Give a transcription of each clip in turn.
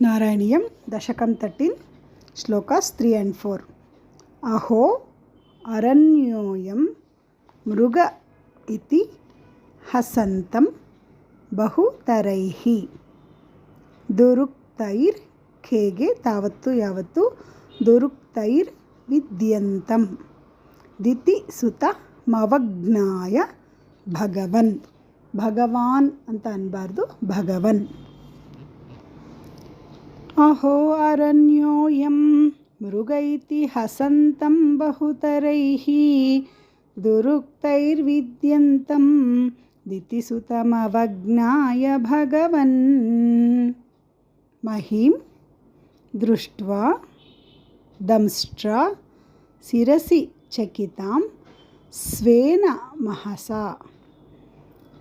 नारायणीयं दशकं 13 श्लोकास् 3 and 4. अहो अरण्योऽयं मृग इति हसन्तं बहुतरैः दुरुक्तैर् खेगे तावत्तु यावत्तु दुरुक्तैर् विद्यन्तं दितिसुतमवज्ञाय भगवन् भगवान् अंत अनबारदु भगवन्. अहो अरण्योऽयं मृग इति हसन्तं बहुतरैः दुरुक्तैर्विद्यन्तं दितिसुतमवज्ञाय भगवन्. महीं दृष्ट्वा दंष्ट्रा शिरसि चकितां स्वेन महसा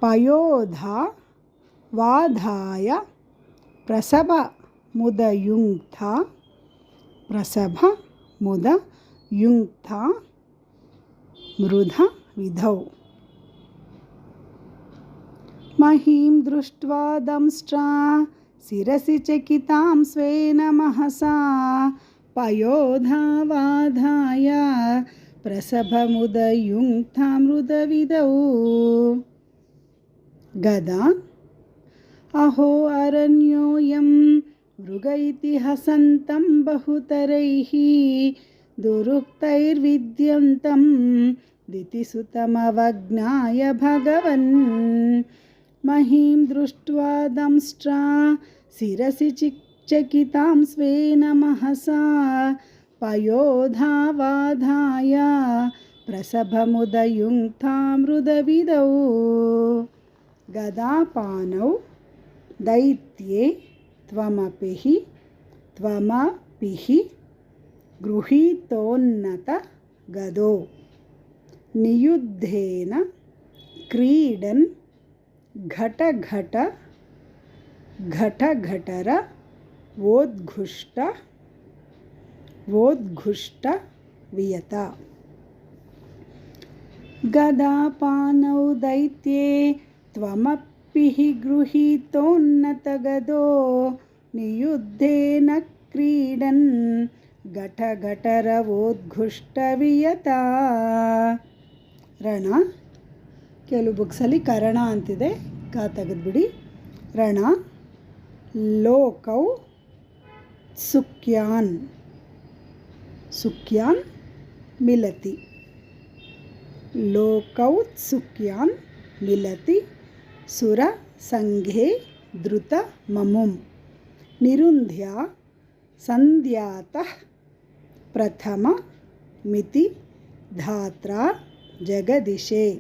पयोधा वाधाय प्रसभमुदयुङ्क्ता मृध विधौ. महीं दृष्ट्वा दंष्ट्रा शिरसि चकितां स्वेन महसा पयोधा वाधाय प्रसभमुदयुङ्क्ता मृदविधौ. गदा अहो अरण्योऽयं मृग इति हसन्तं बहुतरैः दुरुक्तैर्विद्यन्तं दितिसुतमवज्ञाय भगवन्. महीं दृष्ट्वा दंष्ट्रा शिरसि चकितां स्वेन महसा पयोधा वाधाय प्रसभमुदयुङ्क्ता मृदविधौ. गदापानौ दैत्ये त्वमपिः गृहीतोन्नत गदो नियुद्धेन क्रीडन् घटघटर वोद्घुष्ट वियता. गदापानौ दैत्ये त्वमपिः गृहीतोन्नतगदो नियुद्धेन क्रीडन् घटघटरवोद्घुष्टवियता. ರಣ ಕೆಲವು ಬುಕ್ಸಲ್ಲಿ ಕರಣ ಅಂತಿದೆ, ಕಾ ತೆಗೆದುಬಿಡಿ. ರಣ ಲೋಕೌ ಸುಕ್ಯಾನ್ ಮಿಲತಿ ಲೋಕೌತ್ಸುಕ್ಯಾನ್ ಮಿಲತಿ ಸುರ ಸಂಘೆ ಧೃತ ಮಮುಂ ನಿರುಂಧ್ಯ ಸಂಧ್ಯಾತಃ ಪ್ರಥಮ ಮಿತಿ ಧಾತ್ರಾ ಜಗದಿಶೆ.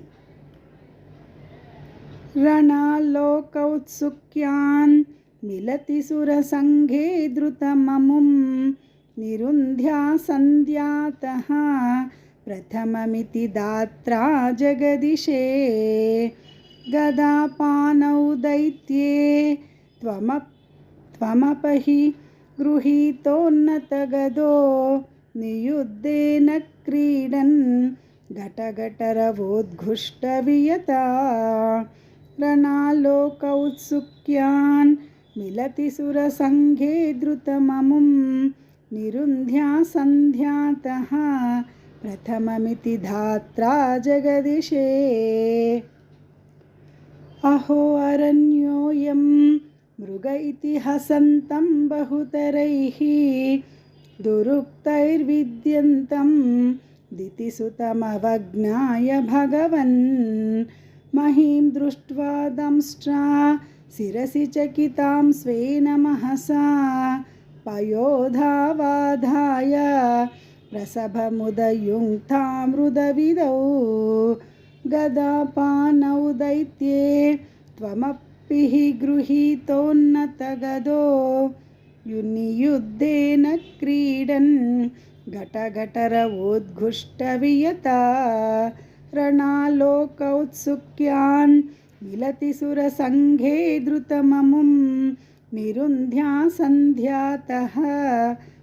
ರಣಲೋಕೌತ್ಸುಕ್ಯಾನ್ ಮಿಲತಿ ಸುರಸಂಘೆ ಧೃತಮಮುಂ ನಿರುಂಧ್ಯ ಸಂಧ್ಯಾತಃ ಪ್ರಥಮಮಿತಿ ಧಾತ್ರಾ ಜಗದಿಶೆ. ಗದಾಪಾನೌ ದೈತ್ಯೇ ತ್ವಮಪಿ ಗೃಹೀತೋನ್ನತಗದೋ ನಿಯುद्धेन क्रीडन् घटघटरवोद्घुष्टवियता. ರಣಾಲೋಕೌತ್ಸುಕ್ಯಾನ್ ಮಿಲತಿ ಸುರಸಂಘೆ ಧೃತಮಮುಂ ನಿರುಂಧ್ಯ ಸಂಧ್ಯಾತಃ ಪ್ರಥಮಮಿತಿ ಧಾತ್ರಾ ಜಗದಿಶೆ. ಅಹೋ ಅರಣ್ಯೋऽಯಂ ಮೃಗ ಇತಿ ಹಸಂतं ಬಹುತರೈಃ दुरुक्तैर्विद्यन्तं दितिसुतमवज्ञाय भगवन्. महीं दृष्ट्वा दंष्ट्रा शिरसि चकितां स्वेन महसा पयोधा वाधाय प्रसभमुदयुङ्क्ता मृदविधौ. गदापानौ दैत्ये त्वमपिः गृहीतोन्नतगदो नियुद्धेन क्रीडन् घटघटरवोद्घुष्टवियता. ರಣಾಲೋಕೌತ್ಸುಕ್ಯಾನ್ ಮಿಲತಿ ಸುರಸಂಘೆ ಧೃತಮಮುಂ ನಿರುಂಧ್ಯ ಸಂಧ್ಯಾತಃ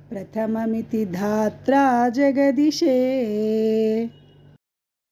ಪ್ರಥಮಮಿತಿ ಧಾತ್ರಾ ಜಗದಿಶೆ.